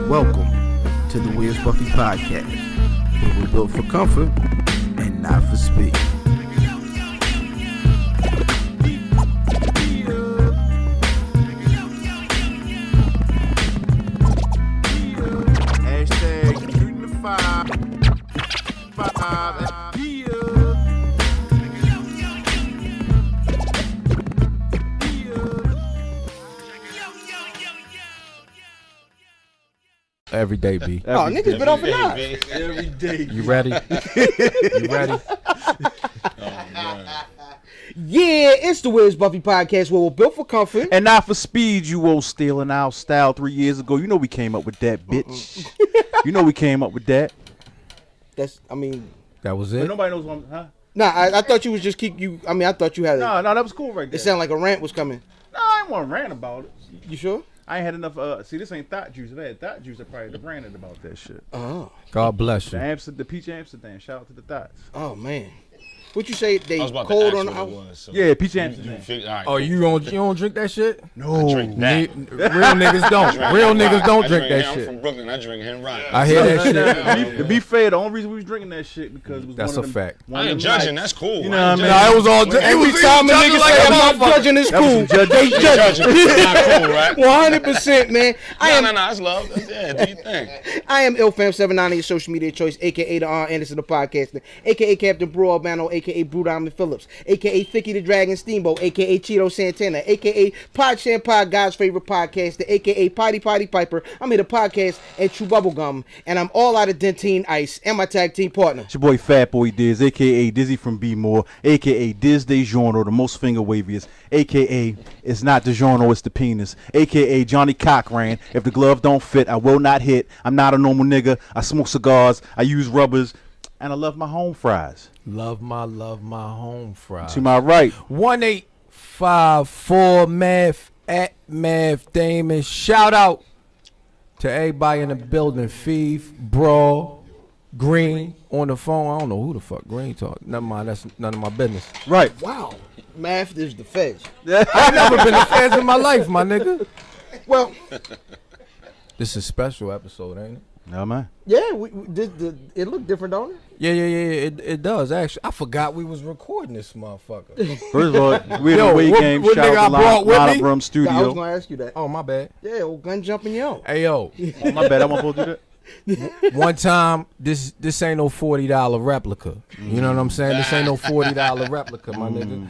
Welcome to the Where's Buffy podcast, where we're built for comfort and not for speed. Hashtag shooting the five. Every day, B. Niggas been off a notch. Every day. You ready? You ready? Yeah, it's the Where's Buffy podcast, where we're built for comfort and not for speed, you old stealing our style 3 years ago. You know we came up with that, bitch. You know we came up with that. That was But it. nobody knows what I'm, Nah, I thought you was just I thought you had No, that was cool right there. It sounded like a rant was coming. No, I ain't want to rant about it. You sure? I ain't had enough, see, this ain't Thought Juice. If I had Thought Juice, I probably have ranted about that shit. Oh. God bless you. The Peach Amsterdam, shout out to the Thoughts. Oh, man. What you say? They I was about cold to on ask the what it house? was. So Yeah, Peach Amsterdam. All right, Oh, you don't drink that shit? No. I drink that. Real niggas don't. Real niggas don't drink that I'm shit. from Brooklyn. I drink Hen Rock. I hear that shit. To be fair, the only reason we was drinking that shit because it was That's one a of them, fact. one I of ain't them judging. nights. That's cool. You know what I mean? Nah, it was all. Every time a nigga say I'm not judging is cool. They judging. It's not cool, right? 100%, man. No, it's love. Yeah, do you think? I am IlFam79 on your social media choice, a.k.a. the R. Anderson of podcasting, a.k.a. Captain Brew Albano, a.k.a. Brew Diamond Phillips, a.k.a. Thicky the Dragon Steamboat, a.k.a. Cheeto Santana, a.k.a. Pod Shampod, God's favorite podcaster, a.k.a. Potty Piper. I'm here to podcast and chew bubblegum, and I'm all out of Dentine Ice and my tag team partner. It's your boy Fat Boy Diz, a.k.a. Dizzy from B-More, a.k.a. Diz DeJourno, the most finger waviest, a.k.a. it's not DeJourno, it's the penis, a.k.a. Johnny Cochran. If the glove don't fit, I will not hit. I'm not a normal nigga. I smoke cigars. I use rubbers. And I love my home fries. Love my home fries. To my right. 1854 Math at Math Damon. Shout out to everybody in the building. Thief, Brawl, Green on the phone. I don't know who the fuck Green talk. Never mind. That's none of my business. Right. Wow. Math is the feds. I've never been a feds in my life, my nigga. Well, This is a special episode, ain't it? No, man. yeah, it looked different, don't it? Yeah. It does, actually. I forgot we was recording this motherfucker. First of all, we're the Way Game. what Shout nigga out I brought to with Line me? Up Room I was Studio. going to ask you that. Oh, my bad. Yeah, old gun jumping yo. Hey, yo. Oh, my bad. I wasn't supposed to do that. One time, this ain't no $40 replica. You know what I'm saying? This ain't no $40 replica, my nigga.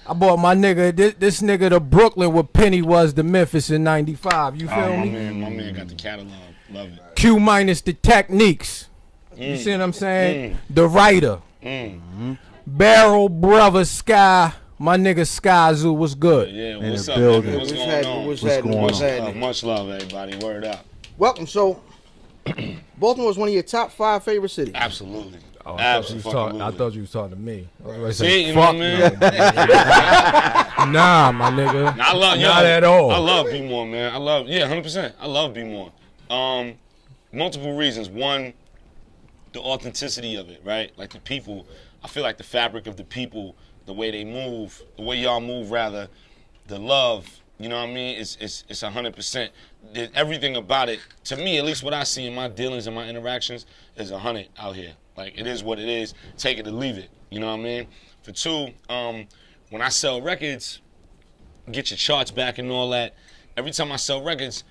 I bought my nigga, this nigga to Brooklyn where Penny was to Memphis in 95. You feel me? My man got the catalog. Love it. Q minus the techniques. You see what I'm saying? The writer. Barrel Brother Sky. My nigga Skyzoo was good. Yeah, In what's the up, building. man? What's going on? What's going happening? Much love, everybody. Word up. Welcome. So, Baltimore is one of your top 5 favorite cities. Absolutely. Oh, I Absolutely. thought you was talking to me. I was gonna See, say, you know what I mean? Nah, my nigga. I love Not at all. I love B-More, man. 100%. I love B-More. Multiple reasons. One, the authenticity of it, right? Like the people. I feel like the fabric of the people, the way they move, the way y'all move rather, the love. You know what I mean? It's 100%. Everything about it, to me, at least what I see in my dealings and my interactions, is 100 out here. Like, it is what it is. Take it or leave it. You know what I mean? For two, when I sell records, get your charts back and all that, every time I sell records,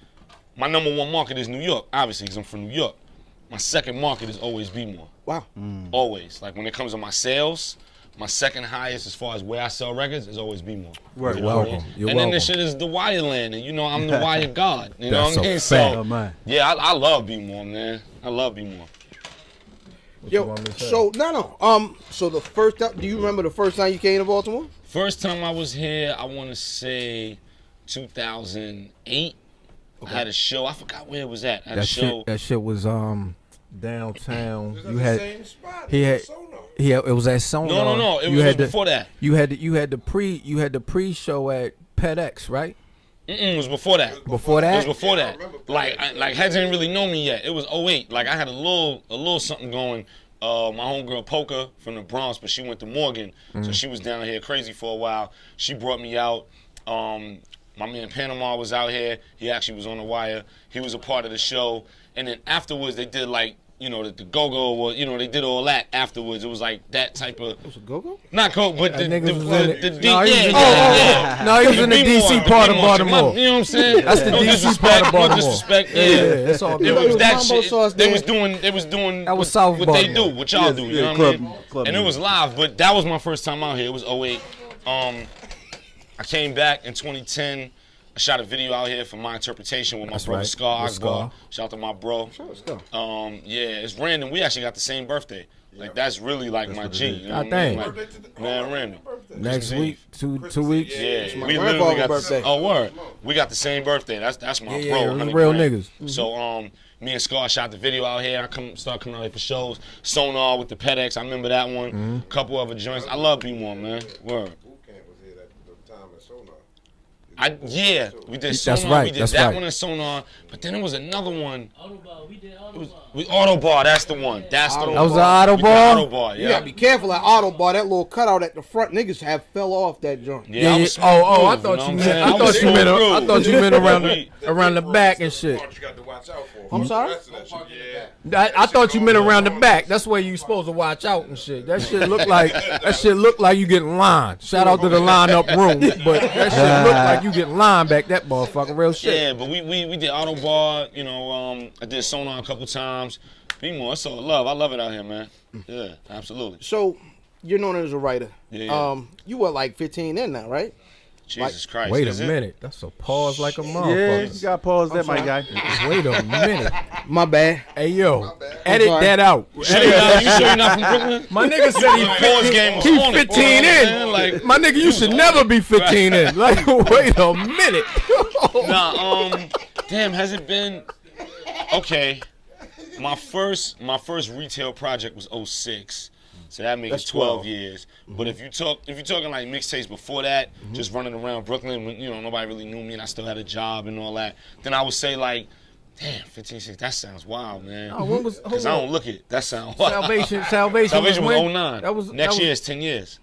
my number one market is New York, obviously, because I'm from New York. My second market is always B-More. Wow. Always. Like, when it comes to my sales, my second highest as far as where I sell records is always B-More. Right. You know what I mean? Welcome. You're and then welcome. this shit is the wire land, and you know I'm the wire god. You know That's what I a mean? fact. Oh, man. Yeah, I love B-More, man. I love B-More. What you Yo, want me to say? so so the first time, do you remember the first time you came to Baltimore? First time I was here, I want to say 2008. I had a show. I forgot where it was at. I had a show. That shit was downtown. You had it was at Sonar. No. It was before that. You had the pre-show at PetX, right? It was before that. Before that? It was before that. Like Heads didn't really know me yet. It was 08. Like I had a little something going My homegirl Polka from the Bronx, but she went to Morgan, so she was down here crazy for a while. She brought me out. My man Panama was out here. He actually was on the wire. He was a part of the show. And then afterwards, they did like, you know, the go-go, or, you know, they did all that afterwards. It was like that type of... It was a go-go? Not go, but the No, he was in the DC part of Baltimore. You know what I'm saying? That's the DC part of Baltimore. No disrespect, Yeah, it's all good. It was that Mambo shit. sauce They there. was doing That was South what they Baltimore. do, what y'all do, you know what I mean? Club And it was live, but that was my first time out here. It was 08. I came back in 2010. I shot a video out here for My Interpretation with my brother right. Scar With Akbar. Scar. Shout out to my bro. Let's go. Yeah, it's random. We actually got the same birthday. Like, that's really like my G. You know what I Goddamn. mean? Like, man, random. Next week, two weeks. Yeah, my we grandfather's literally got birthday. Oh, word. We got the same birthday. That's my Yeah, bro. yeah, 100 real grand. niggas. So me and Scar shot the video out here. I start coming out here for shows. Sonar with the PEDX. I remember that one. Couple other joints. I love B1, man. Word. Boot camp was here at the time at Sonar. Yeah, we did That's Sonar. right, We did that's that right. one in Sonar. But then there was another one. Autobahn, we did It was Autobahn. Autobar. That's the one. That's the one. That was the We did Autobar? Autobar, You yeah. gotta be careful at Autobar. That little cutout at the front, niggas have fell off that joint. Yeah, I was Oh, I smooth, thought you know what I'm meant. saying? I was thought you meant. smooth. I thought you meant We- around the back and shit. Part you got to watch out for. I'm sorry? The rest of that shit, yeah. I thought you meant around the back. That's where you supposed to watch out and shit. That shit look like you getting lined. Shout out to the line up room, but that shit look like you getting lined back. That motherfucker, real shit. Yeah, but we did Autobar, you know, I did Sonar a couple times. Be more, it's all love. I love it out here, man. Yeah, absolutely. So, you're known as a writer. Yeah. You were like 15 in now, right? Jesus Christ. Wait a is it? minute. That's a pause like a Yeah, motherfucker. you got to pause that, my guy. Wait a minute. My bad. Hey yo, edit sorry. that out. You sure you're not from Brooklyn? My nigga said he Pause game was He on it, 15 you know what I'm in. saying? Like, My nigga, you should never be 15 in. Like, wait a minute. Nah, damn, has it been okay? My first retail project was 06. So that makes That's 12 12. years. But if you're talking like mixtapes before that, just running around Brooklyn when, you know, nobody really knew me and I still had a job and all that, then I would say like, damn, 15, 16, that sounds wild, man. Oh, what was- Because I hold don't on. look it. That sounds wild. Salvation Salvation was when? 09. That was Next that year was, is 10 years.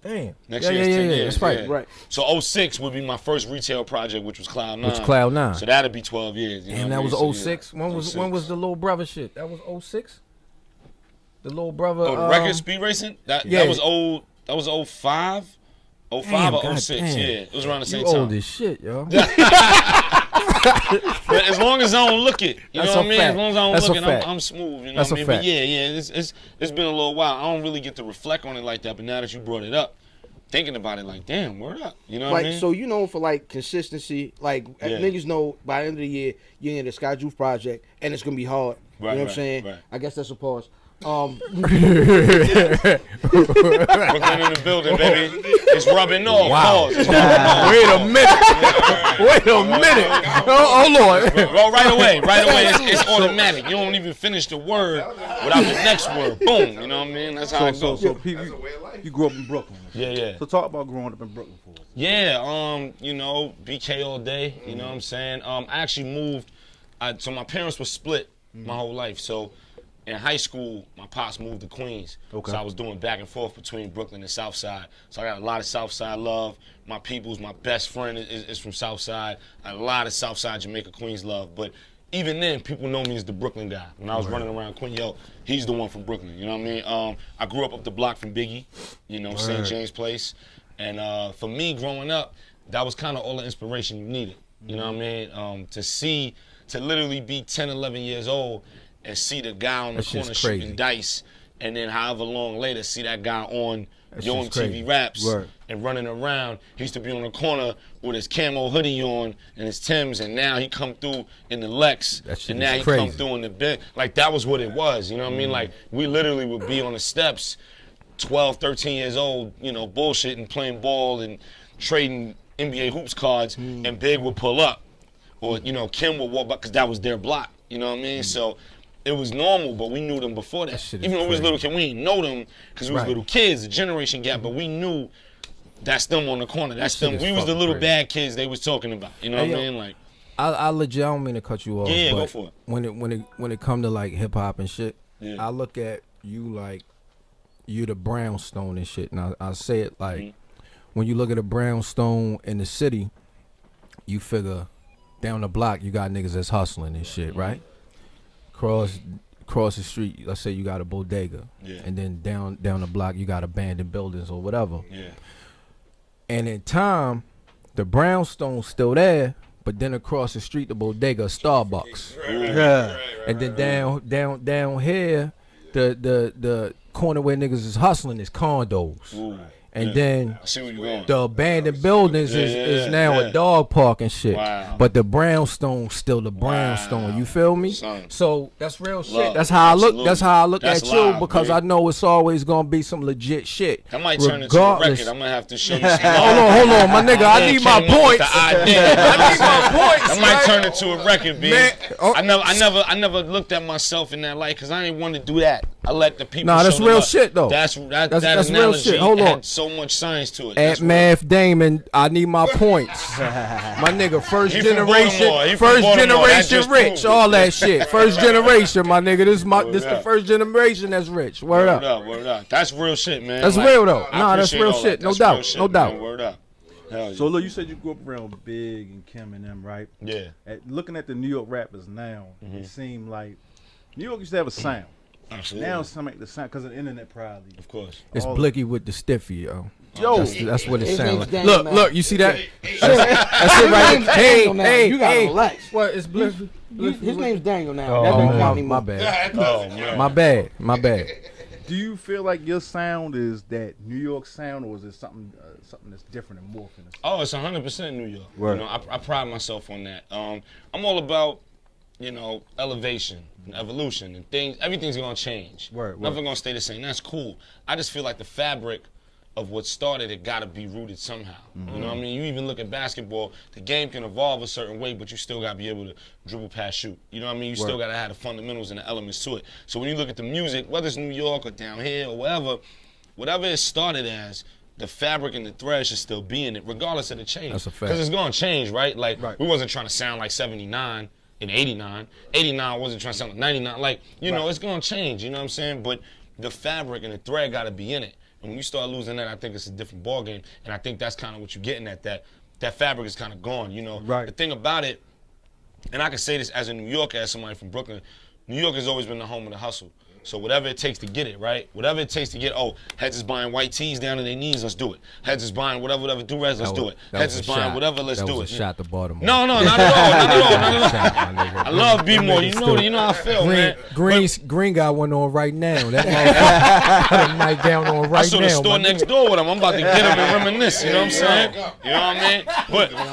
Damn. Next yeah, year is 10 years. That's right. yeah. Right. So 06 would be my first retail project, which was Cloud 9. Which Cloud 9. So that'd be 12 years. You know And what that I was mean? So, yeah. 06. When was the little brother shit? That was 06? The little brother. Oh, the record speed racing? That yeah. was old. That was 05? 05 Damn, or God 06, damn. yeah. It was around the same You time. old as shit, yo. But as long as I don't look it, you That's know what a I mean? fact. As long as I don't That's look a it, fact. I'm smooth, you know That's what I a mean? But fact. yeah, it's been a little while. I don't really get to reflect on it like that, but now that you brought it up, thinking about it like, damn, word up. You know what I Like, mean? so you know for like consistency, like Yeah. niggas know by the end of the year you're in the Skyzoo project and it's gonna be hard. Right, you know what I'm right, saying? right. I guess that's a pause. Brooklyn in the building, baby. It's rubbing off. Wow. Pause. It's rubbing off. Wait a minute. Wait a minute. Oh, hold on. Well, right away. It's automatic. You don't even finish the word without the next word. Boom. You know what I mean? That's how it So, goes. so people, That's a way of life. you grew up in Brooklyn. Yeah. So talk about growing up in Brooklyn for us. Yeah, you know, BK all day, you know what I'm saying? I actually moved, so my parents were split my whole life. So in high school, my pops moved to Queens. Okay. So I was doing back and forth between Brooklyn and South Side. So I got a lot of South Side love. My my best friend is from South Side. A lot of South Side Jamaica, Queens love. But even then, people know me as the Brooklyn guy. When I was running around Queens, yo, he's the one from Brooklyn, you know what I mean? I grew up the block from Biggie, you know, St. James Place. And for me, growing up, that was kind of all the inspiration you needed. You know what I mean? To literally be 10, 11 years old and see the guy on the That shit's corner crazy. shooting dice, and then however long later, see that guy on Yo shit's MTV crazy. Raps Right. and running around. He used to be on the corner with his camo hoodie on and his Timbs, and now he come through in the Lex, That shit and now is he come crazy. through in the bed. Like, that was what it was, you know what I mean? Like, we literally would be on the steps 12, 13 years old, you know, bullshitting, playing ball and trading NBA hoops cards, and Big would pull up. Or, you know, Kim would walk by, because that was their block, you know what I mean? So it was normal, but we knew them before that. shit is Even though we was crazy. little kids, we didn't know them because we was Right. little kids, the generation gap, but we knew that's them on the corner. That's shit them. is We was the fucking little crazy. bad kids they was talking about, you know Hey, what I yo. mean? Like, I legit, I don't mean to cut you off. Yeah, but go for it. When it come to like hip hop and shit, Yeah. I look at you the brownstone and shit. And I say it like when you look at a brownstone in the city, you figure down the block you got niggas that's hustling and shit, right? Across the street, let's say you got a bodega, and then down the block you got abandoned buildings or whatever. Yeah. And in time, the brownstone's still there, but then across the street the bodega, Starbucks. And then down here, the corner where niggas is hustling is condos. And then the abandoned buildings is now a dog park and shit. Wow. But the brownstone's still the brownstone. You feel me? So that's real shit. Love. That's how Absolutely. I look That's at you live, because man. I know it's always gonna be some legit shit. That might turn into a record. I'm gonna have to show you some. Hold on, my nigga. I need my points. I need my points. That might turn into a record, B. Man, I never looked at myself in that light because I didn't want to do that. I let the people. Nah, that's show real love. shit though. That's real shit. Hold on. Had so much science to it. At Math Damon, I need my points. My nigga, first He from generation rich, all that shit. First generation, my nigga. This the first generation that's rich. Word up. Word up. That's real shit, man. That's real though. Nah, that's real shit. No doubt. No doubt. Word up. Hell yeah. So look, you said you grew up around Big and Kim and them, right? Yeah. Looking at the New York rappers now, it seemed like New York used to have a sound. Absolutely. Now it's like the sound because of the internet, probably. Of course. It's Blicky with the stiffy, yo. That's what it His sounds name's like. Daniel, Look, you see that? That's it right there. Hey, you gotta relax. What is Blicky? His name's Daniel now. Oh, That don't count my anymore. bad. Oh man. My bad. Do you feel like your sound is that New York sound, or is it something that's different and morphing? Oh, it's 100% New York. Right. You know, I pride myself on that. I'm all about, elevation and evolution and things. Everything's gonna change. Nothing gonna stay the same. That's cool. I just feel like the fabric of what started it gotta be rooted somehow. You know what I mean? You even look at basketball, the game can evolve a certain way, but you still gotta be able to dribble, pass, shoot. You know what I mean? You still gotta have the fundamentals and the elements to it. So when you look at the music, whether it's New York or down here or whatever it started as, the fabric and the thread should still be in it, regardless of the change. That's a fact. Because it's gonna change, right? Like, we wasn't trying to sound like 79 in 89. 89 wasn't trying to sound like 99. Like, it's gonna change, you know what I'm saying? But the fabric and the thread gotta be in it. And when you start losing that, I think it's a different ball game. And I think that's kind of what you're getting at, that fabric is kind of gone, Right. The thing about it, and I can say this as a New Yorker, as somebody from Brooklyn, New York has always been the home of the hustle. So whatever it takes to get it, right? Whatever it takes to get, Heads is buying white tees down to their knees, let's do it. Heads is buying whatever do-rags, let's do it. Heads is buying whatever, let's do it. That was a shot to Baltimore. No, not at all. I love B-More. You know how I feel, man. Green got one on right now. That motherfucker put a night down on right now. I saw the store next door with him. I'm about to get him and reminisce. You know what I'm saying? You know what I mean?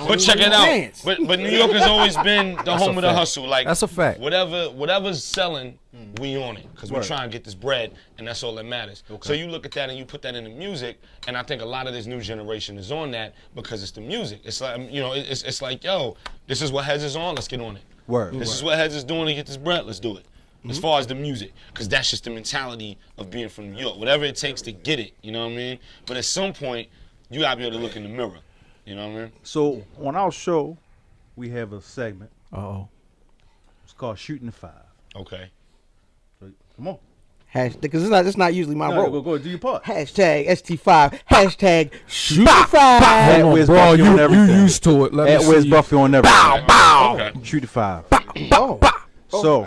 But check it out. But New York has always been the home of the hustle. Like, that's a fact. Whatever's selling, we on it, because we're trying to get this bread, and that's all that matters. So you look at that and you put that in the music, and I think a lot of this new generation is on that because it's the music. It's like, it's like, yo, this is what Heads is on, let's get on it. This is what Heads is doing to get this bread, let's do it. As far as the music, because that's just the mentality of being from New York. Whatever it takes to get it, you know what I mean? But at some point, you gotta be able to look in the mirror, you know what I mean? So on our show, we have a segment. It's called Shooting 5. Okay. Come on. Because it's not usually my role. Go do your part. Hashtag ST5. Hashtag Shoot5. Hold on, bro, you used to it. Let me Where's see Buffy on everything? Bow. Okay. Shoot 5. Oh. So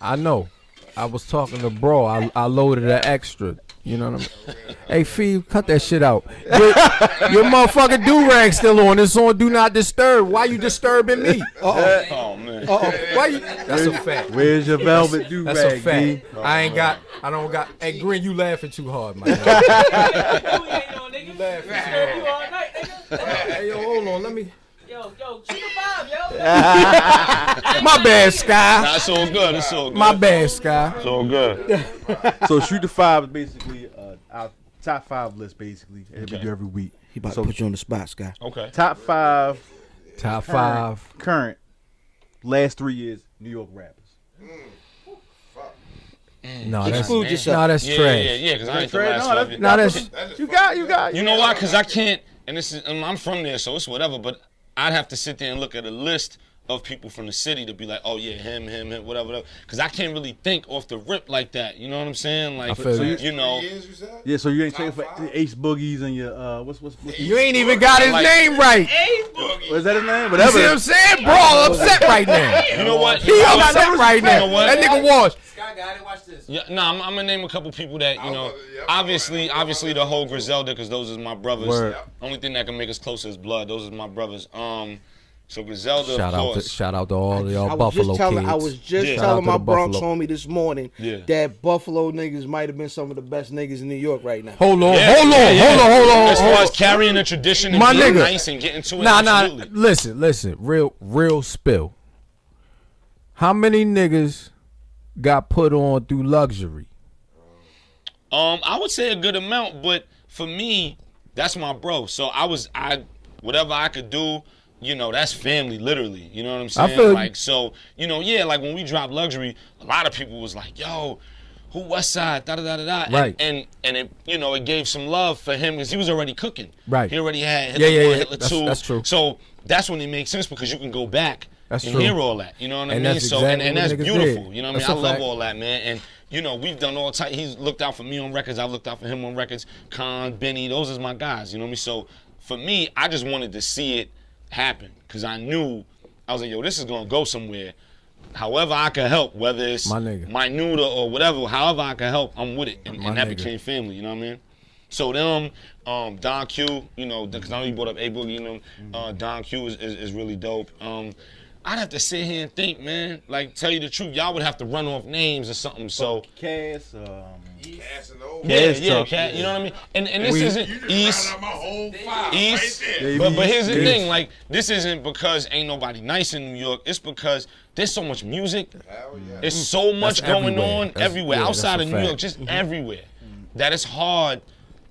I know. I was talking to bro. I loaded an extra. You know what I mean? Hey, Fee, cut that shit out. Your motherfucking do-rag still on. It's on Do Not Disturb. Why you disturbing me? Oh, man. Why you? That's a fact. where's your velvet do-rag? That's a fact. D? I don't got. Hey, Green, you laughing too hard, man. Hey, yo, hold on. Let me. Yo, shoot a 5, yo. My bad, Sky. Nah, it's all good. It's all good. My bad, Sky. It's all good. So Shoot the 5 is basically our top 5 list, basically. We do every week. He about to put you on the spot, Sky. Okay. Top 5. Top 5. Current. Last 3 years, New York rappers. No, that's yourself. No, that's trash. Yeah, because I ain't the last one. No, that's. You got. You know why? Because I can't, and I'm from there, so it's whatever, but I'd have to sit there and look at a list of people from the city to be like, oh yeah, him, whatever. Because I can't really think off the rip like that. You know what I'm saying? Like, you know. Years, you said? Yeah, so you ain't taking Top for five? Ace Boogies and your what's You ain't even got his name right. what's that his name? You Whatever. see what I'm saying? Bro, I'm upset right now. You know what? He upset right now. You know what? That nigga was. Sky guy, I didn't watch this. Yeah, no, I'm gonna name a couple people that, you know, obviously the whole Griselda, because those is my brothers. Word. Only thing that can make us closer is blood. Those is my brothers. So Griselda, Shout of out course. to all of y'all Buffalo kids. I was just Yeah. Shout out telling to my the Bronx Buffalo. homie this morning that Buffalo niggas might have been some of the best niggas in New York right now. Hold on. As far as carrying the tradition and My being nigga. nice and getting to it, Nah, absolutely. listen. Real spill. How many niggas got put on through luxury? I would say a good amount, but for me, that's my bro. So whatever I could do, you know, that's family, literally. You know what I'm saying? feel like, so, you know, yeah, like when we dropped Luxury, a lot of people was like, yo, who West Side, da-da-da-da-da. Right. And it, you know, it gave some love for him because he was already cooking. Right. He already had Hitler 1, Hitler 2. That's true. So that's when it makes sense because you can go back That's and true. hear all that. You know what I And mean? that's So exactly and what that's niggas beautiful. did. You know what I mean? That's I a love fact. all that, man. And you know, we've done all type. He's looked out for me on records. I've looked out for him on records. Khan, Benny, those is my guys. You know what I mean? So for me, I just wanted to see it happen because I was like, yo, this is gonna go somewhere. However I can help, whether it's My nigga. minute or whatever, however I can help, I'm with it. And that nigga. became family. You know what I mean? So them, Don Q, you know, because I know you brought up A Boogie, you know, Don Q is really dope. I'd have to sit here and think, man. Like, tell you the truth, y'all would have to run off names or something. So Cass, Casanova. yeah, tough. Cat, you know what I mean? And this isn't You just East. rounded out my whole five East, right there. Yeah, but here's the East. thing, like, this isn't because ain't nobody nice in New York. It's because there's so much music. Hell yeah. There's so much That's going everywhere. on That's- everywhere yeah, outside that's of a New fact. York, just everywhere. That it's hard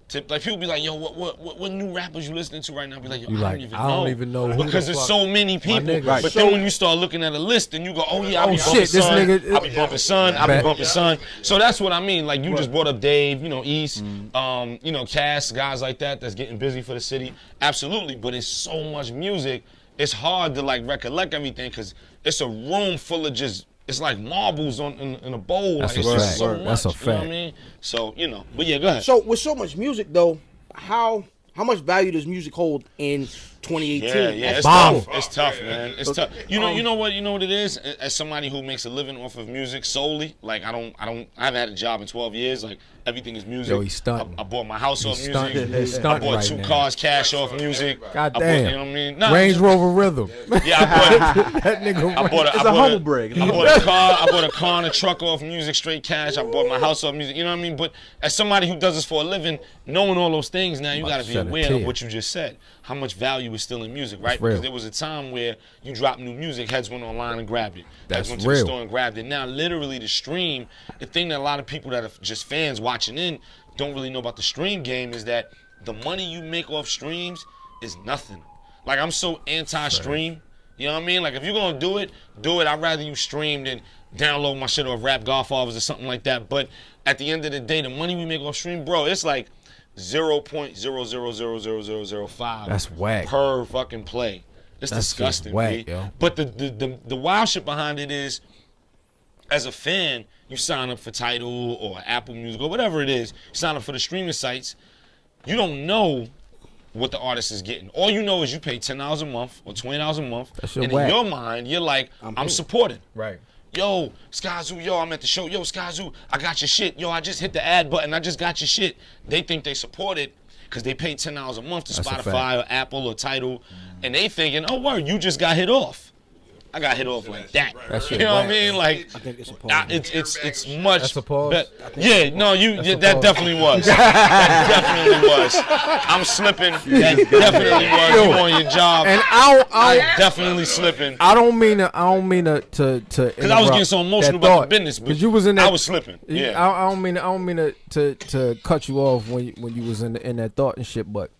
to, like, people be like, yo, what new rappers you listening to right now? Be like, yo, You I like, don't even I know. don't even know who Because the there's fuck- so many people. nigga. Right. But then when you start looking at a list, then you go, oh yeah, I Oh, be shit, bumping this Son. nigga- I be bumping Son. I be Bet. bumping Son. So that's what I mean. Like, you just brought up Dave, you know, East, you know, Cass, guys like that that's getting busy for the city. Absolutely. But it's so much music. It's hard to, like, recollect everything because it's a room full of just, it's like marbles in a bowl. That's like, a it's just fact. so much. That's a You know what I fact. mean? So, you know. But yeah, go ahead. So with so much music though, how much value does music hold in 2018? Yeah, it's bomb. tough. It's tough, man. It's tough. You know what it is? As somebody who makes a living off of music solely, like I haven't had a job in 12 years. Like everything is music. Yo, he's stunting. I bought my house off He's music. stunting. He's I stunting bought right 2 now. cars cash off music. God I bought, damn. you know what I mean? Nah, Range Rover Rhythm. yeah, I bought. That nigga. I bought It's a humble brag. I bought a car. I bought a car and a truck off music, straight cash. I bought my house off music. You know what I mean? But as somebody who does this for a living, knowing all those things, now you got to be shed a aware tear. of what you just said. How much value is still in music, right? That's real. Because there was a time where you dropped new music, heads went online and grabbed it. That's Heads went to real. the store and grabbed it. Now, literally, the stream, the thing that a lot of people that are just fans watching in don't really know about the stream game is that the money you make off streams is nothing. Like, I'm so anti-stream. You know what I mean? Like, if you're going to do it. I'd rather you stream than download my shit off Rap Godfathers or something like that. But at the end of the day, the money we make off stream, bro, it's like 0.0000005 That's whack. per fucking play. It's That's just disgusting, whack, B. yo. But the wild shit behind it is, as a fan, you sign up for Tidal or Apple Music or whatever it is, you sign up for the streaming sites, you don't know what the artist is getting. All you know is you pay $10 a month or $20 a month, That shit and whack. in your mind, you're like, I'm supporting. Right. Yo, Skyzoo, yo, I'm at the show. Yo, Skyzoo, I got your shit. Yo, I just hit the ad button. I just got your shit. They think they support it because they pay $10 a month to That's a Spotify or Apple or Tidal, and they thinking, oh, word, you just got hit off. I got hit off like that. That shit You know what I whack. mean? Like, I think it's a pause. it's much. That's a pause? Yeah, no, a that pause. definitely was. That definitely was. I'm slipping. That definitely was. You on your job. And I Definitely slipping. don't mean to Because I was getting so emotional about the business, but Because you was in that. I was slipping. Yeah. I don't mean to cut you off when you was in that thought and shit, but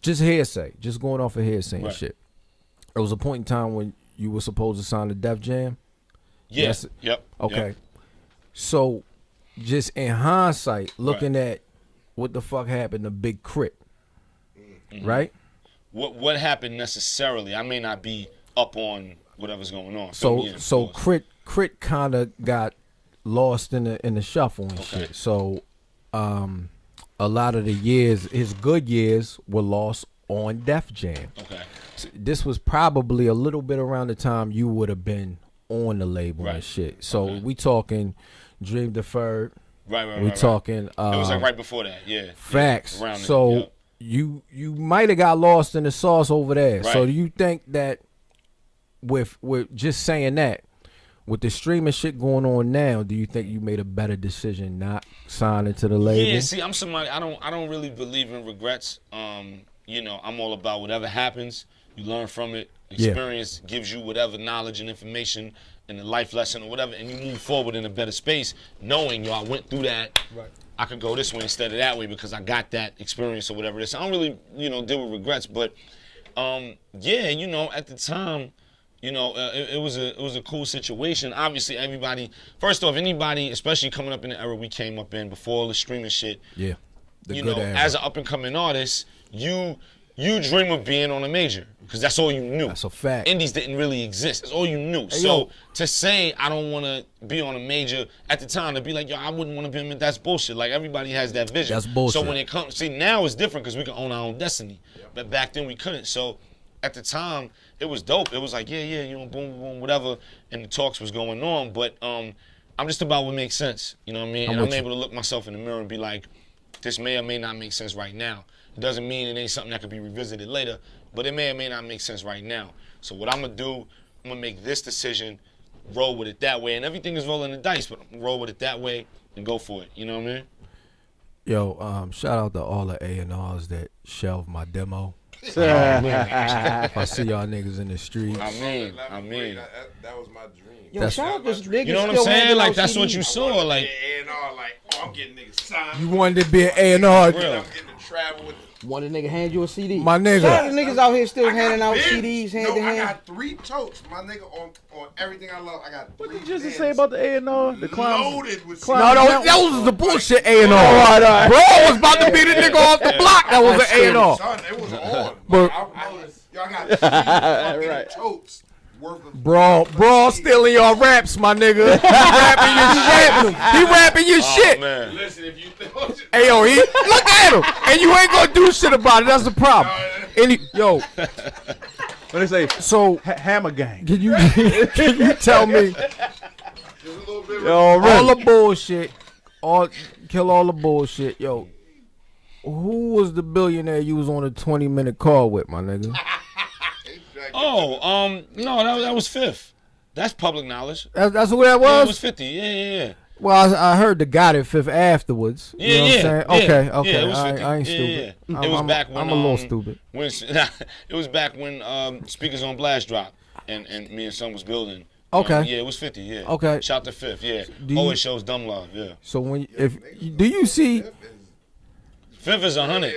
just hearsay, just going off of hearsay and Right. shit. There was a point in time when you were supposed to sign the Def Jam. Yeah. Yes. Yep. Okay. Yep. So, just in hindsight, looking at what the fuck happened to Big Crit, right? What happened necessarily? I may not be up on whatever's going on. So Yeah, of so course. Crit kind of got lost in the shuffle and Okay. shit. So a lot of the years, his good years, were lost on Def Jam. Okay. This was probably a little bit around the time you would have been on the label and Right. shit. So Okay. we talking Dream Deferred. Right. We talking It was like right before that. Yeah. facts. Yeah, around So it, you might have got lost in the sauce over there. So Right. do you think that with just saying that, with the streaming shit going on now, do you think you made a better decision not signing to the label? Yeah, see, I'm somebody I don't really believe in regrets. You know, I'm all about whatever happens, you learn from it. Yeah. Experience gives you whatever knowledge and information and the life lesson or whatever, and you move forward in a better space, knowing I went through that. Right. I could go this way instead of that way because I got that experience or whatever it is. I don't really, deal with regrets, but yeah, at the time, it was a cool situation. Obviously, everybody. First off, anybody, especially coming up in the era we came up in before all the streaming shit. Yeah. The good era. As an up and coming artist, you dream of being on a major because that's all you knew. That's a fact. Indies didn't really exist. That's all you knew. Hey, So yo. to say I don't want to be on a major at the time, to be like, yo, I wouldn't want to be on. That's bullshit. Like everybody has that vision. That's bullshit. So when it comes, see, now it's different because we can own our own destiny. But back then we couldn't. So at the time, it was dope. It was like, yeah, boom, boom, whatever, and the talks was going on. But I'm just about what makes sense. You know what I mean? And I'm able to look myself in the mirror and be like, this may or may not make sense right now. It doesn't mean it ain't something that could be revisited later, but it may or may not make sense right now. So what I'm gonna do, I'm gonna make this decision, roll with it that way, and everything is rolling the dice, but roll with it that way and go for it. You know what I mean? Yo, shout out to all the A&Rs that shelved my demo. If I see y'all niggas in the streets. I mean. That was my dream. Yo, That's- shout out this nigga. You know what I'm still saying? handing Like out that's what CDs. you saw. Like A&R, like, I'm getting niggas signed. You wanted to be an A&R. Real. I'm getting to travel with One of the nigga hand you a CD. My nigga. Shout out to niggas out here still I got handing out bins. CDs hand No, to I hand. got 3 totes, my nigga, on everything I love. I got What 3 did you just bins say about the A&R? The clown? loaded with No, CDs. that was the bullshit A&R. Bro was about to be the nigga off the block. That was an A&R. Son, it was on. But- Y'all got 3 fucking totes worth of. Bro, stealing your raps, my nigga. He rapping your shit. He rapping your shit. man. Listen, if you Hey, yo, he look at him, and you ain't gonna do shit about it. That's the problem. Yo, What they say? so Hammer gang. can you tell me Just a little bit. Yo, all the bullshit, kill all the bullshit, yo? Who was the billionaire you was on a 20-minute call with, my nigga? Oh, no, that was Fifth. That's public knowledge. That's who that Yeah, it was was. 50. Yeah. Well, I heard the guy at Fifth afterwards. Yeah, You know what I'm saying? yeah. Okay. Yeah, it was 50. I ain't Yeah, stupid. yeah. It was back when I'm a little stupid. When it was back when Speakers on Blast dropped and me and Son was building. Okay. Yeah, it was 50. Yeah. Okay. Shout to Fifth. Yeah. Do Oh, you- it shows dumb love. Yeah. So do you see? Fifth is 100.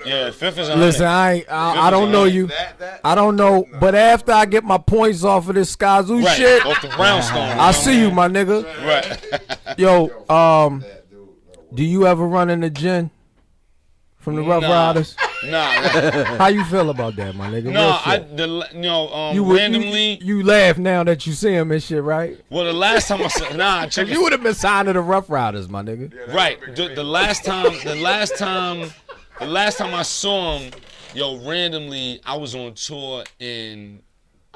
Yeah, Fifth is 100. Listen, I don't know you. That, I don't know, but after I get my points off of this Skyzoo Right. shit, Off the brownstone. I see you, my nigga. Right. Yo, do you ever run in the gym from the Rough Nah. Riders? Nah. How you feel about that, my nigga? No, Real shit. randomly. You laugh now that you see him and shit, right? Well, the last time I saw, check You would have been signed to the Rough Riders, my nigga. Right. The last time I saw him, randomly, I was on tour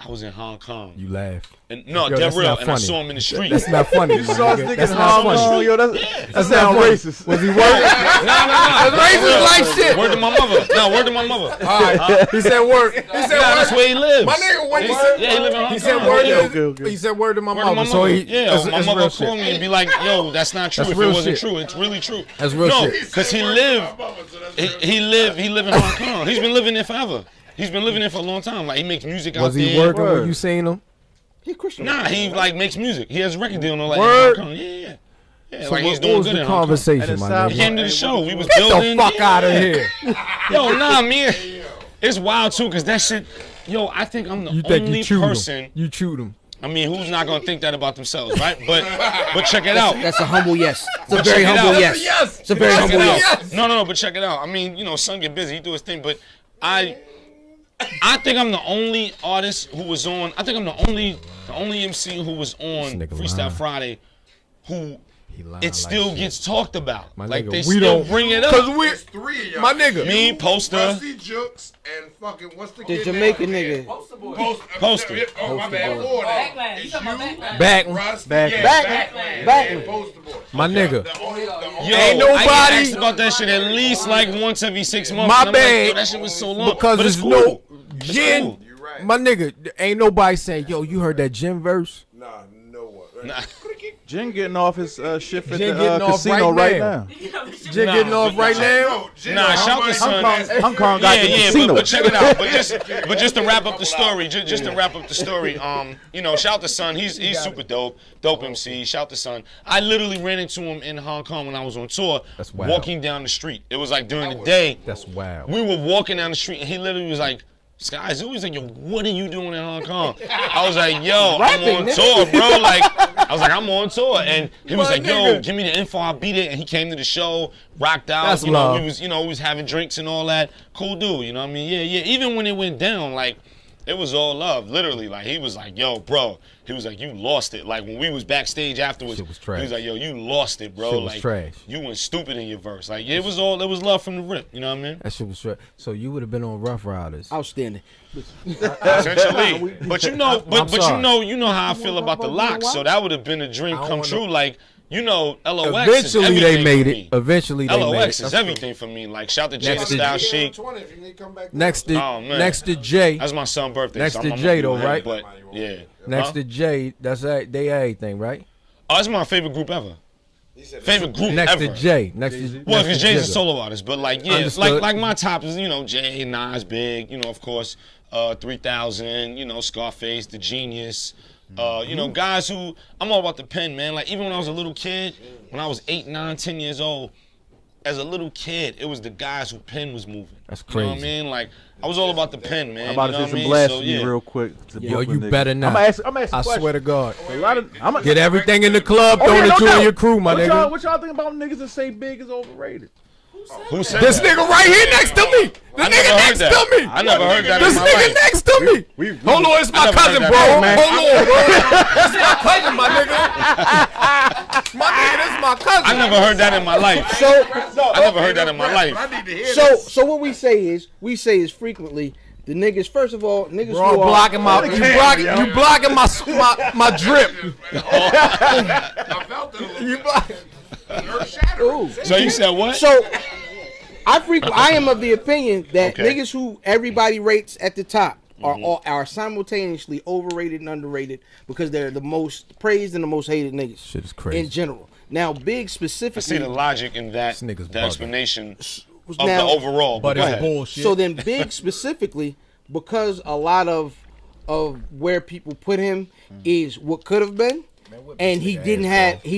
I was in Hong Kong. You laugh. And no, Yo, dead that's real. not And I funny. saw him in the street. That's not funny, my Saw nigga. niggas That's in not Hong funny. Kong, yo. That That's sound not funny. racist. Was he working? That's racist like shit. Word to my mother. No, word to my mother. He said word. He said Nah, that's word. where he lives. My nigga, what he Yeah, said? he live in Hong Kong. He said word. Yeah. Okay. He said word to my Word to my mother. So mother. he, Yeah, it's my real mother shit. called me and be like, yo, that's not true. That's If it real wasn't shit. true, it's really true. That's real No, shit. because he lived in Hong Kong. He's been living there forever. He's been living there for a long time. Like, he makes music out Was there. he working when Word. you seen him? He Christian. Nah, he like makes music. He has a record deal and all that Word. in Hong Kong. Yeah. So like he's what doing was good the in Hong Kong. conversation, And my it's He nigga? came to the show. We was Get building. the fuck out of here. Yo, nah, man. It's wild too, cause that shit. Yo, I think I'm the You think only you chewed person. him? You chewed him. I mean, who's not gonna think that about themselves, right? But check it out. That's a humble yes. It's a But very check it humble out. yes. It's a very Check humble it out. yes. No, but check it out. I mean, Son get busy. He do his thing, but I think I'm the only artist who was on. I think I'm the only MC who was on Freestyle lying. Friday who lying it still like gets talked about. My Like nigga, they we still don't- bring it up. Cause we, There's three of y'all. my nigga. Me, Poster. Rusty Jukes, and fucking what's the The kid Jamaican name? nigga. Poster boy. Poster. Oh, my bad. Boy. Four then. Backline. You It's talking about you, backline? Back, Rusty, Back- yeah, Back- Backline, Back- and Poster Boy. my nigga. The only, Yo, Ain't I nobody- get asked about that shit at least like once every 6 months. My and I'm like, bad. yo, that shit was so long. Because but it's there's cool. no It's gin. cool. You're right. My nigga, ain't nobody saying, yo, you heard that gin verse? Nah, no one. Nah. Jen getting off his shift at Jen the getting off casino right right now. now. Jin getting off right now? Nah, shout to son. Hong Kong got the casino. but check it out. But just to wrap up the story, just to wrap up the story, you know, shout to son. He's super dope MC. Shout to son. I literally ran into him in Hong Kong when I was on tour, That's wild. walking down the street. It was like during the day. That's wild. We were walking down the street, and he literally was like, Skyzoo, he's like, yo, what are you doing in Hong Kong? I was like, yo, I'm on tour, bro. Like, I was like, I'm on tour. And he was My like, yo, nigga. give me the info, I'll beat it. And he came to the show, rocked out. That's you know, love. we was having drinks and all that. Cool dude, you know what I mean? Yeah. Even when it went down, like, it was all love, literally. Like, he was like, yo, bro. He was like, you lost it. Like, when we was backstage afterwards, Shit was trash. he was like, yo, you lost it, bro. Shit was Like, trash. you went stupid in your verse. Like, it was love from the rip, you know what I mean? That shit was straight. So you would have been on Rough Riders. Outstanding. Essentially. But you know, but sorry. you know how I feel about the locks. So that would have been a dream I don't come wanna- true. Like, you know, LOX Eventually is they everything made for it. me. Eventually they made it. LOX is That's everything for me. Like, shout to Jada Next to- Style Shake. 20 if you need to come back. Next to Oh, man. next to Jay. That's my son's birthday. Next so to I'm Jay, gonna though, do him, right? But yeah. Next Huh? to Jay, that's they everything, right? Oh, that's my favorite group ever. Favorite group Next ever. to Jay. Next to Well, next because to Jay's a Jigga. solo artist, but like, yeah, Understood. like my top is, you know, Jay, Nas, Big, you know, of course, 3000, you know, Scarface, The Genius, you know, guys who, I'm all about the pen, man. Like, even when I was a little kid, when I was 8, 9, 10 years old, as a little kid, it was the guys who pen was moving. That's You know what I crazy. mean? Like, I was all about the pen, man. I'm about you know to what say I some mean? blasphemy So, yeah. real quick. To Yo, Brooklyn you niggas. better not. I'm gonna ask I questions. swear to God. A lot of, I'm a, Get everything in the club, throw yeah, it no to you doubt. and your crew, my nigga. What y'all think about niggas that say Big is overrated? Who said This that? nigga right here next to me. The I nigga never heard next that. to me. I never heard that This in my nigga life. next to me. Hold on, it's my never cousin, heard bro. that, man. Hold on, bro. This is my cousin, my nigga. My nigga, this is my cousin. I never heard that in my life. I never heard that in my life. I need to hear this. So what we say is frequently the niggas. First of all, niggas Bro, who are blocking my, you blocking my drip. I felt it a little bit. Earth-shattering. Ooh. So you said what? So I am of the opinion that Okay. niggas who everybody rates at the top are simultaneously overrated and underrated because they're the most praised and the most hated niggas. Shit is crazy. In general. Now, Big I see specifically. the logic in that, This nigga's the bugging. explanation of now- the overall. But go it's ahead. bullshit. So then, Big specifically, because a lot of where people put him is what could have been, and he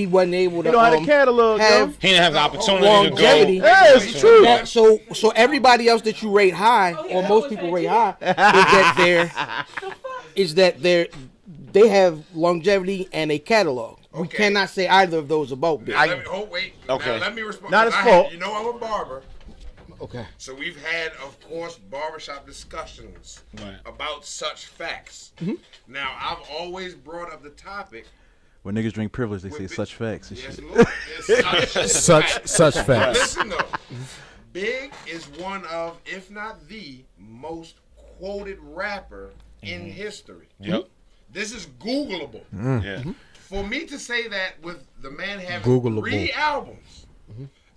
wasn't able to. You know how to catalog, have He didn't have the opportunity longevity. to go. Yeah, it's true. So everybody else that you rate high, or most people rate high, is that they have longevity and a catalog. We Okay. cannot say either of those about Big. Now, wait. Okay. Now, let me respond. Not his I fault. You know I'm a barber. Okay. So we've had, of course, barbershop discussions Right. about such facts. Now, I've always brought up the topic. When niggas drink privilege, they say With such facts and Yes, shit. Lord. It's such facts. Listen, though. Big is one of, if not the most quoted rapper in history. Yep. This is Googleable. Yeah. For me to say that with the man having Googleable. 3 albums.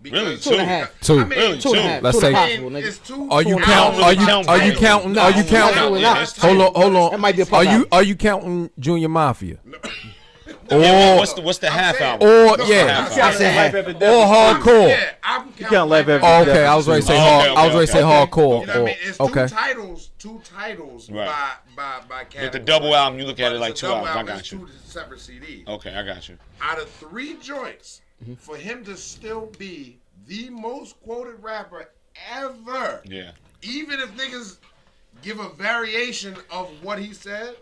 Really? Because- 2.5. Two. I mean, Really? 2.5. Let's Two say- and a possible, nigga. It's two. Are you I counting? don't really count Are you titles. counting? Are you Nah, counting? absolutely not. Hold on. That might be a pop album. Are you counting Junior Mafia? Yeah, Or what's the half saying- album? or No, yeah, I said half. or hardcore? Yeah, I'm can't laugh at Oh, okay, I was ready to say Oh, hard. okay, I was ready to say okay. hardcore. You know what I mean? It's Okay. two titles Right. by With the category. double album, you look at But it like it's a 2 double albums. I album, got it's you. 2 separate CDs. Okay, I got you. Out of 3 joints, for him to still be the most quoted rapper ever, Yeah. even if niggas give a variation of what he said,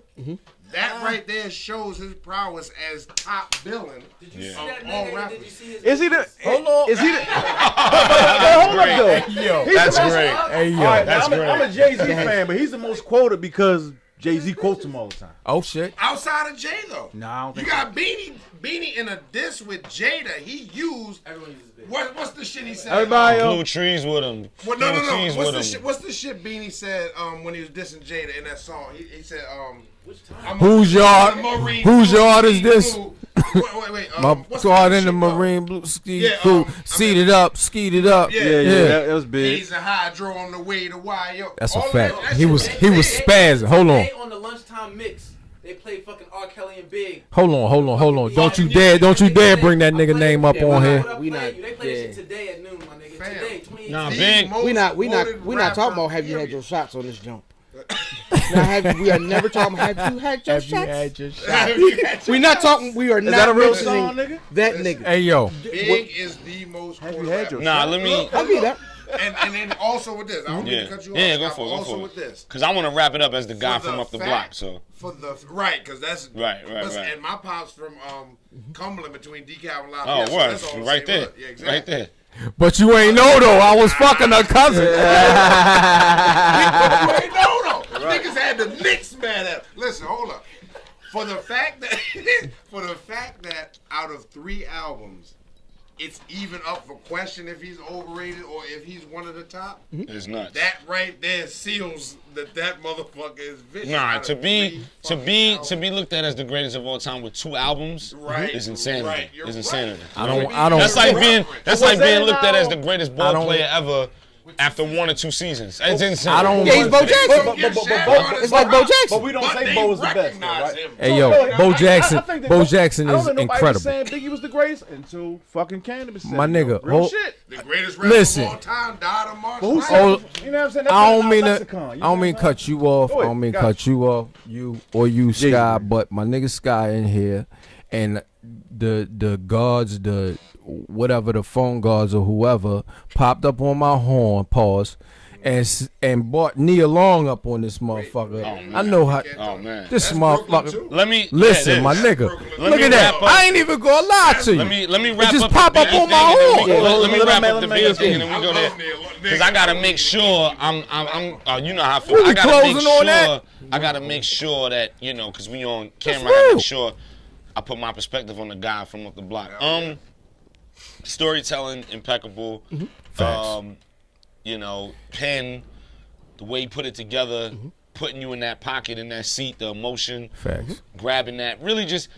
that right there shows his prowess as top villain Did you see of that all nigga? rappers. Did you see his Is he the? Hold on. Is he the? Hold up, though. Yo, That's great. hey yo. All right, That's I'm a great. Jay-Z fan, but he's the most quoted because Jay-Z quotes him all the time. Oh shit. Outside of Jay though, Nah, I don't you think got Beanie in a diss with Jada. He used Everyone uses big. what's the shit he said? Everybody else. Blue trees with him. Well, Blue no. trees with him. What's the shit Beanie said when he was dissing Jada in that song? He said Which time? I'm Who's your whose yard is this? Wait. My what's guard the in the shit, though? marine blue ski Yeah, crew. I Seated up, skeeted up. Yeah, That was big. He's a hydro on the way to YO. That's a All of fact. that He shit was they spazzing. Hold on. Today on the lunchtime mix, they played fucking R. Kelly and Big. Hold on. Don't you dare bring that nigga name up on here. They We not- played that shit yeah. today at noon, my nigga. Fam. Today, 28. Nah, The Big. most We not quoted talking about rapper, have you had period. your shots on this jump. We are never talking about have you had your shots. We not talking. We are Is not that a real mentioning song, nigga? that nigga. Hey yo. Big is the most Have quoted you had rapper. your Nah, let me. I'll give you that. And then also with this, I don't mean Yeah, to cut you yeah, off. go Scott, for it, but go also for with it. this. Cause I want to wrap it up as the guy For from the up the fact- block. So right, because that's Right. And my pops from Cumberland between DeKalb and Lafayette. oh, so word, that's all the right same there, hood. Yeah, exactly. right there. But you ain't know though. I was fucking her cousin. You ain't know though. Niggas had the Knicks mad at him. Listen, hold up. For the fact that out of 3 albums, it's even up for question if he's overrated or if he's one of the top. It's nuts. That right there seals that motherfucker is vicious. Nah, out to of be 3 to fucking be albums. to be looked at as the greatest of all time with 2 albums Right, is insanity. right, you're Is right. insanity. I don't- That's like being looked at as the greatest I ball don't- player ever after 1 or 2 seasons. It's insane. I don't- Yeah, he's Bo Jackson. It's like Bo Jackson. But we don't say Bo is the best, though, right? Hey yo, Bo Jackson. Bo Jackson is I don't know nobody incredible. saying Biggie was the greatest until fucking Cannabis. My nigga, real hold- shit. The greatest rapper Listen. of all time died on March But who 9th. said? Oh, You know what I'm saying? That's I don't in our mean to. lexicon, you I know don't mean what cut you off. Go I ahead, don't mean got cut you off. You or you Sky, Yeah. but my nigga Sky in here, and the guards, the whatever the phone guards or whoever popped up on my horn, pause, and brought Nia Long up on this motherfucker. I know how Oh man. this That's Brooklyn, motherfucker. too. Let me Listen, yeah, my it is. nigga. Let Look me at that. wrap up. I ain't even gonna lie to you. Let me wrap just up pop the up Biggie on my thing, and horn. then Let me Let wrap him up the make Biggie his thing and thing. then we go I there. love Neil. Because I gotta make sure you know how I feel. We I gotta make closing on that? sure. I gotta make sure that because we on camera. I real. gotta make sure I put my perspective on the guy from up the block. Storytelling impeccable. Facts. Pen, the way he put it together, putting you in that pocket, in that seat, the emotion, Facts. grabbing that. Really, just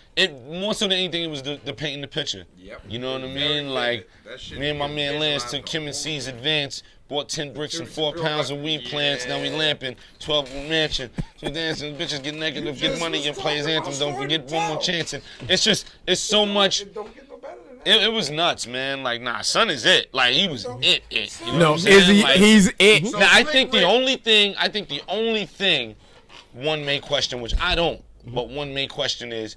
more so than anything, it was the painting the picture. Yep. You know what I Very mean? vivid. Like That shit me and my you man can Lance visualize took the Kim and whole- C's advance. Bought 10 bricks and 4 Real pounds of life. weed plants. Now we Yeah. lamping. 12 mansion. So dancing, bitches get negative, get just money, was and play his talking anthem. about Don't forget one more storytelling. chance. And it's so much. It don't get no better than that. It was nuts, man. Like, nah, son is it. Like, he was it. You know No, what I'm saying? is he? Like, He's it. So now, I Slick think the Rick- only thing one may question, which I don't, but one may question is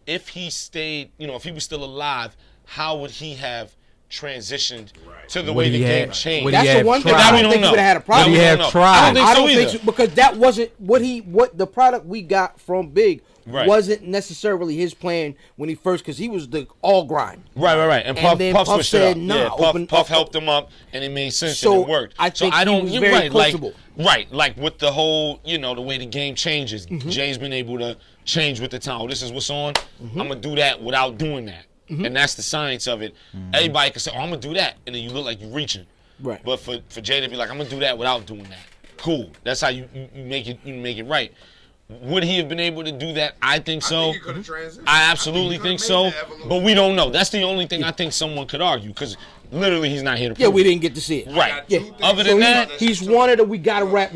if he stayed, if he was still alive, how would he have transitioned to the way the game changed? would he That's have the one thing tried? I That we don't think he know. would have had a That problem. we Would he don't have know. tried? I don't think I so don't think either. so, because that wasn't what the product we got from Big Right. wasn't necessarily his plan when he first, because he was the all grind. Right. And Puff, then Puff Puff switched it said, up. nah, Yeah, open Puff up. helped him up, and it made sense So, and it worked. I think so I he don't. was You're very right. Like, coachable. right. Like with the whole, the way the game changes. Mm-hmm. Jay's been able to change with the time. Oh, this is what's on. I'm gonna do that without doing that, Mm-hmm. and that's the science of it. Everybody can say, "Oh, I'm gonna do that," and then you look like you're reaching. Right. But for Jay to be like, "I'm gonna do that without doing that," cool. That's how you make it. You make it right. Would he have been able to do that? I think so. I think he could have transitioned. I absolutely He think could've so, made that evolution. but we don't know. That's the only thing I think someone could argue, because literally he's not here to prove Yeah, we it. didn't get to see it. Right. Yeah. Other So than that, he's wanted it. We gotta wrap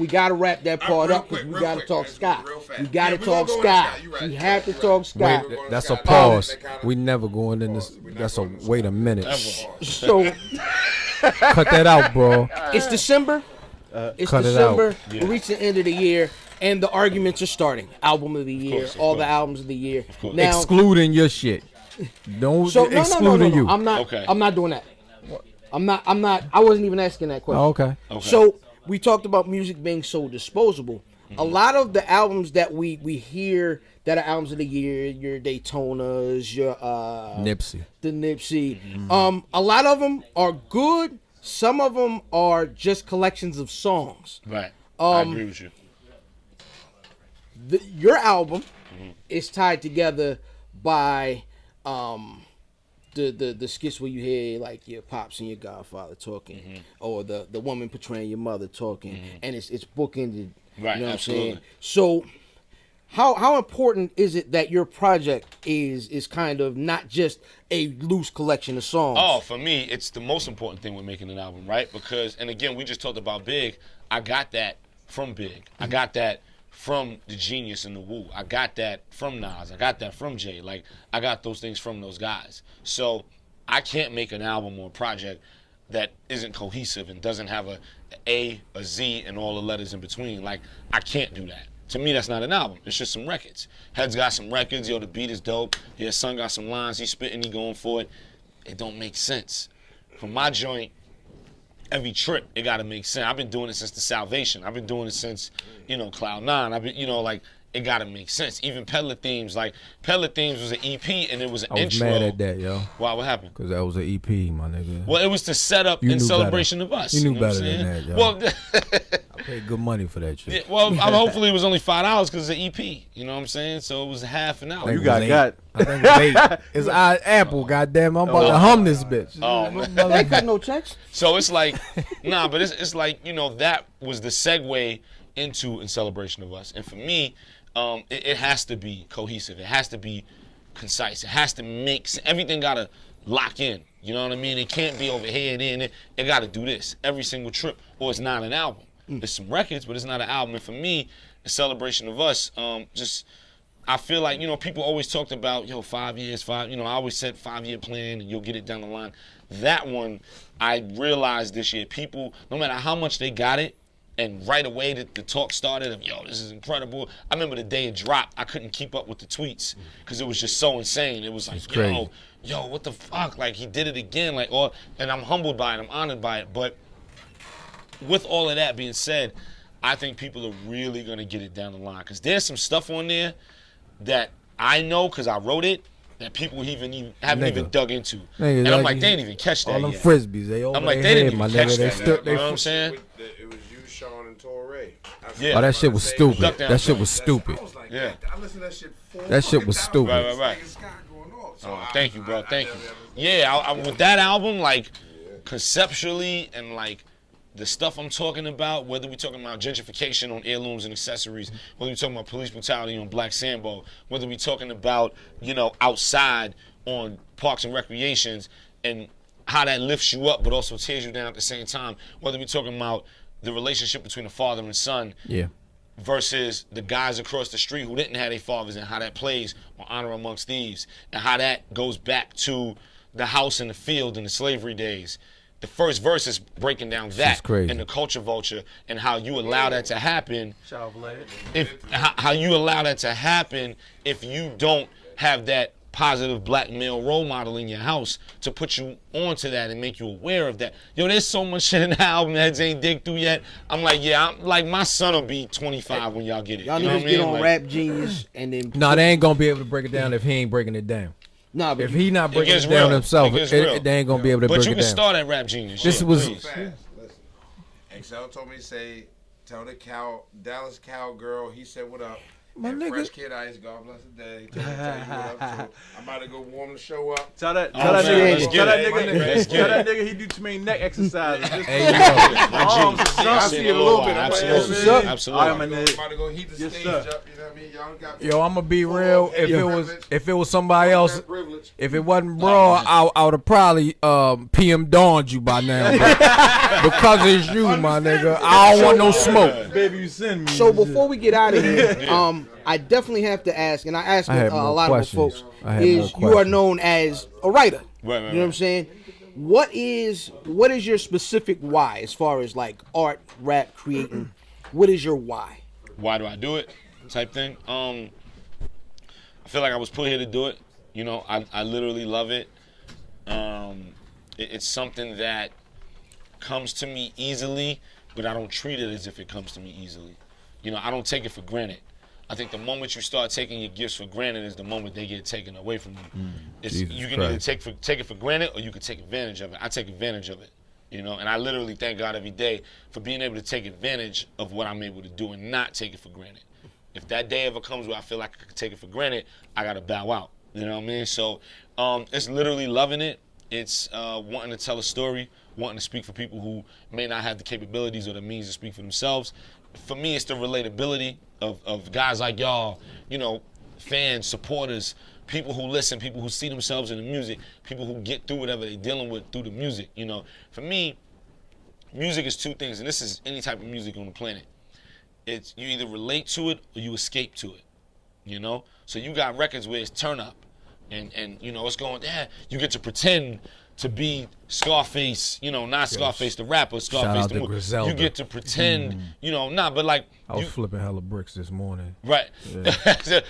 that part Real up, because quick, we real gotta quick, talk guys, Sky. real fast. We gotta Yeah, we gonna talk go into Sky. Sky. You right. We have to You're talk right. Sky. Wait, that's a Sky. pause. That kinda- We never going in this. We That's never a going to wait a minute. ever. So Cut that out, bro. it's December. It's Cut it out. December. We reach the end of the year, and the arguments are starting. Album of the year, all the albums of the year. Now, Excluding your shit. Don't so no, excluding you. I'm not. Okay. I'm not doing that. I'm not. I wasn't even asking that question. Oh, okay. Okay. So we talked about music being so disposable. A lot of the albums that we hear that are albums of the year, your Daytonas, your Nipsey. the Nipsey, a lot of them are good. Some of them are just collections of songs. Right. I agree with you. Your album is tied together by the skits where you hear like your pops and your godfather talking, or the woman portraying your mother talking, and it's bookended. Right, You know what absolutely. I'm saying? So how important is it that your project is kind of not just a loose collection of songs? Oh, for me, it's the most important thing with making an album, right? Because, and again, we just talked about Big. I got that from Big. I got that from the Genius and the Wu. I got that from Nas. I got that from Jay. Like, I got those things from those guys. So I can't make an album or a project that isn't cohesive and doesn't have a Z, and all the letters in between. Like, I can't do that. To me, that's not an album. It's just some records. Head's got some records. Yo, the beat is dope. Yeah, Son got some lines. He's spitting. He going for it. It don't make sense. For my joint, every trip, it got to make sense. I've been doing it since the Salvation. I've been doing it since, Cloud 9. I've been, like, it got to make sense. Even Peddler Themes, like, Peddler Themes was an EP, and it was an intro. I was mad at that, yo. Why, what happened? Because that was an EP, my nigga. Well, it was to set up You in knew celebration better. of us. You knew know what better I'm than saying? that, yo. Well, I paid good money for that shit. yeah, well, hopefully it was only $5 because it's an EP. You know what I'm saying? So it was half an hour. You got. I think it was 8. It's Apple, goddamn. I'm about to hum this bitch. Oh, man. They ain't got no checks. So it's like, nah, but it's like, that was the segue into In Celebration of Us. And for me, it has to be cohesive. It has to be concise. It has to make sense. Everything got to lock in. You know what I mean? It can't be over here and there. It got to do this every single trip, or it's not an album. It's some records, but it's not an album. And for me, In Celebration of Us, I feel like, people always talked about, 5 years, I always said 5-year plan and you'll get it down the line. That one, I realized this year, people, no matter how much they got it, and right away the talk started of, this is incredible. I remember the day it dropped, I couldn't keep up with the tweets because it was just so insane. It was like, crazy. yo, what the fuck? Like, he did it again. Like, and I'm humbled by it. I'm honored by it. But with all of that being said, I think people are really going to get it down the line because there's some stuff on there that I know because I wrote it that people haven't even dug into. Nigga, and I'm like, they didn't even catch that all them yet. frisbees, they over I'm like, their they head, didn't my even catch nigga. They that. still, You know what I'm saying? It was you, Sean, and Torre. Yeah. Oh, that shit was stupid. Duck down. That shit was stupid. I was like, Yeah. I listened to that shit 4 That shit was fucking times. stupid. Right. This nigga Scott going off. So Oh, thank you, bro. Thank you. Yeah. Yeah, I, with that album, like, conceptually and, like, the stuff I'm talking about, whether we're talking about gentrification on heirlooms and accessories, whether we're talking about police brutality on Black Sambo, whether we're talking about, outside on parks and recreations and how that lifts you up but also tears you down at the same time, whether we're talking about the relationship between a father and son Yeah. versus the guys across the street who didn't have their fathers and how that plays on Honor Amongst Thieves and how that goes back to the house and the field in the slavery days. The first verse is breaking down that crazy. and the culture vulture and how you allow that to happen. Shout out, Vlad. How you allow that to happen if you don't have that positive black male role model in your house to put you onto that and make you aware of that. There's so much shit in the album that ain't dig through yet. I'm like, my son will be 25 when y'all get it. Y'all You know niggas what I get mean? on Like, Rap Genius and then Nah, they ain't gonna be able to break it down if he ain't breaking it down. nah, but If he not breaking gets it down real. himself, It gets real. they ain't gonna be able to But break you it can down. start at Rap Genius. This yeah, was- please. Fast. Listen. XL told me to say, tell the Dallas cowgirl, he said what up. My And nigga. Fresh Kid Ice, God bless the day. Tell you what up too. I'm about to go warm the show up. Tell that, Oh, tell that man, nigga, let's tell get that it. nigga, Let's get tell that it. nigga he do too many neck exercises. Just Hey, yo. arms, Yeah, see it a little bit. Absolutely. All right, Absolutely. my I'm nigga. about to go heat the Yes, stage sir. up, you know what I mean? Y'all got Yo, I'm gonna be real. If it was somebody else, privilege. if it wasn't bro, I would have probably PM dawned you by now. But because it's you, my nigga, I don't want no smoke. Baby, you send me. so before we get out of here, I definitely have to ask, and I ask I had a more lot questions. of the folks, I had is more you are questions. known as a writer. Right, You know what I'm saying? What is your specific why as far as like art, rap, creating? What is your why? Why do I do it? Type thing. I feel like I was put here to do it. I literally love it. It's something that comes to me easily but I don't treat it as if it comes to me easily. You know, I don't take it for granted. I think the moment you start taking your gifts for granted is the moment they get taken away from you. You can either take it for granted or you can take advantage of it. I take advantage of it, you know, and I literally thank God every day for being able to take advantage of what I'm able to do and not take it for granted. If that day ever comes where I feel like I can take it for granted, I gotta bow out. You know what I mean? So it's literally loving it. It's wanting to tell a story, wanting to speak for people who may not have the capabilities or the means to speak for themselves. For me, it's the relatability of guys like y'all, you know, fans, supporters, people who listen, people who see themselves in the music, people who get through whatever they're dealing with through the music. You know, for me, music is two things, and this is any type of music on the planet. It's you either relate to it or you escape to it, you know? So you got records where it's turn up, and you know, it's going, you get to pretend to be Scarface, you know, not Scarface the rapper, Scarface the movie. Griselda. You get to pretend, you know, but like I was flipping hella bricks this morning. Right. Yeah.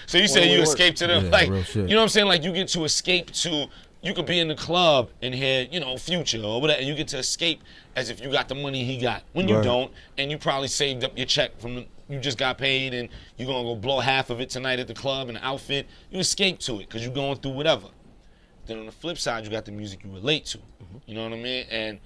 so you say you escape to them, like, real shit. you know what I'm saying? Like you get to escape to, you could be in the club and hear, you know, Future or whatever, and you get to escape as if you got the money he got. When you don't, and you probably saved up your check from you just got paid and you're gonna go blow half of it tonight at the club in an outfit, you escape to it because you're going through whatever. Then on the flip side, you got the music you relate to. You know what I mean? And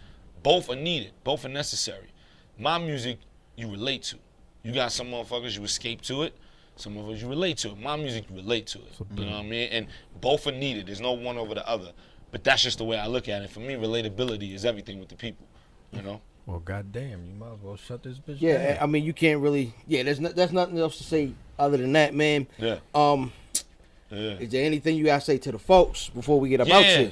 both are needed, both are necessary. My music, you relate to. You got some motherfuckers, you escape to it. Some of us, you relate to it. My music, you relate to it. You know what I mean? And both are needed. There's no one over the other. But that's just the way I look at it. For me, relatability is everything with the people, you know? Well, goddamn, you might as well shut this bitch Yeah, down. I mean, you can't really. Yeah, there's nothing else to say other than that, man. Yeah. Yeah. Is there anything you gotta say to the folks before we get up out here?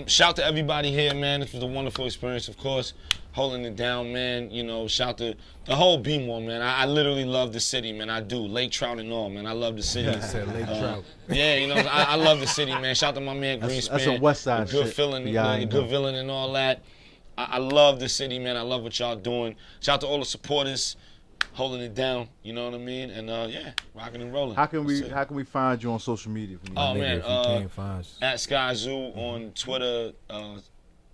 Shout to everybody here, man. This was a wonderful experience, of course. Holding it down, man. You know, shout to the whole B-More, man. I literally love the city, man. I do. Lake Trout and all, man. I love the city. I said Lake Trout. Yeah, you know, I love the city, man. Shout to my man Greenspan. That's a West Side the good shit. feeling, the good villain and all that. I love the city, man. I love what y'all doing. Shout out to all the supporters holding it down. You know what I mean? And yeah, rocking and rolling. How can we find you on social media? Oh man, if you can't find us. at Skyzoo on Twitter,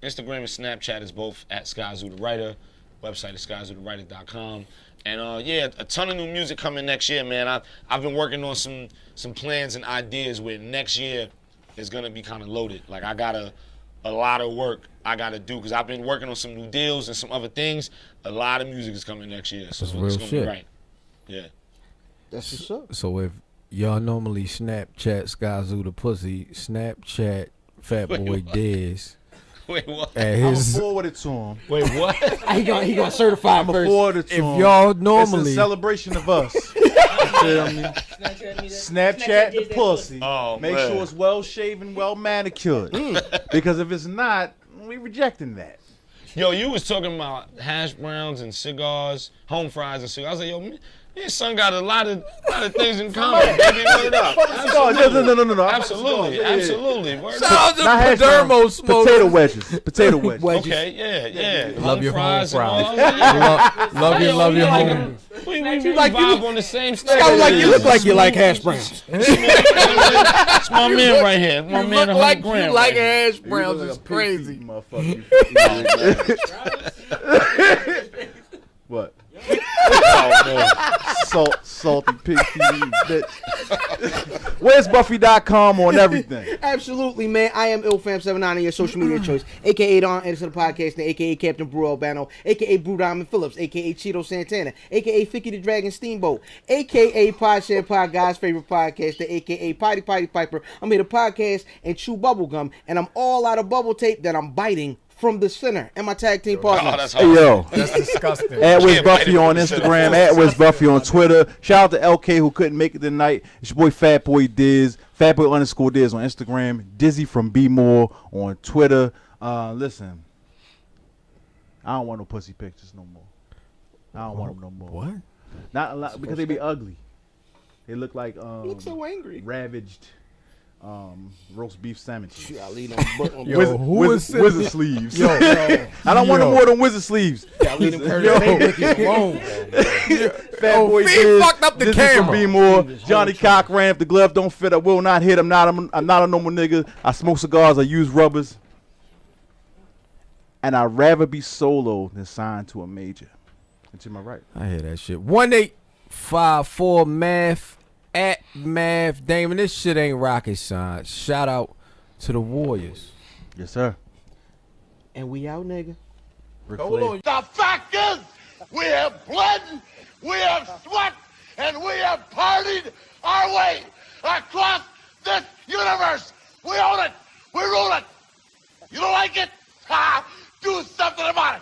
Instagram and Snapchat is both at Skyzoo the Writer. Website is skyzoothewriter.com. And yeah, a ton of new music coming next year, man. I've been working on some plans and ideas where next year is gonna be kind of loaded. Like I got a lot of work I gotta do because I've been working on some new deals and some other things. A lot of music is coming next year, so That's it's real gonna shit. be right. Yeah. That's what's up. So if y'all normally Snapchat Skyzoo the pussy, Snapchat Fat Wait, Boy what? Diz Wait, what? at I'm his. forward it to him. Wait, what? He gonna certify I'm first. forward it to If him. y'all It's normally a celebration of us. You feel me? Snapchat the pussy. Oh, Make man. sure it's well shaven, well manicured. Because if it's not, we rejecting that. Yo, you was talking about hash browns and cigars, home fries and cigars. I was like, yo, me and son got a lot of things in common, baby. Word up. No. Absolutely, Yeah. absolutely. Word Shout up. out to Not hash Padermo browns, Smoke. potato wedges. Potato wedges. Okay, yeah. Love your home fries. and all. I was like, yeah. Love your like home. We like you vibe look- on the same stage. Sound like you look like you like hash browns. It's my man right here. My man, Look like 100 grand. you like right here. hash browns. It's crazy. Motherfucker. What? Salty pig TV, bitch. Where's Buffy.com on everything? Absolutely, man. I am IlFam79 on your social media choice, aka Don Anderson of the podcast, aka Captain Brew Albano, aka Brew Diamond Phillips, aka Cheeto Santana, aka Ficky the Dragon Steamboat, aka Pod Share Pod, God's favorite podcaster, aka Potty Piper. I'm here to podcast and chew bubblegum, and I'm all out of bubble tape that I'm biting from the center and my tag team partner. Oh, that's Hey, hard. yo. That's disgusting. At Wiz can't Buffy bite it on with the Instagram, center. at Wiz Buffy on Twitter. Shout out to LK who couldn't make it tonight. It's your boy Fat Boy Diz, Fatboy_Diz on Instagram, Dizzy from B More on Twitter. Listen, I don't want no pussy pictures no more. I don't want them no more. What? Not a lot because they be ugly. They look like You look so angry. ravaged roast beef sandwiches. Shoot, I lean on butt. Yo, Wizard, who wizard, is sitting- wizard sleeves. Yo, I don't want no more than wizard sleeves. I lean on Yo. alone. Fat Oh, boy Fee Diz, fucked up the Dizzy from camera. B More, Johnny Cochran. If the glove don't fit, I will not hit. I'm not a normal nigga. I smoke cigars. I use rubbers. And I'd rather be solo than signed to a major. And to my right. I hear that shit. 1854 math at math Damon. This shit ain't rocket science. Shout out to the Warriors. Yes, sir. And we out, nigga. Ric Hold Flair. on. The fact is, we have bled, we have sweat, and we have partied our way across this universe. We own it. We rule it. You don't like it? Ha! Do something about it.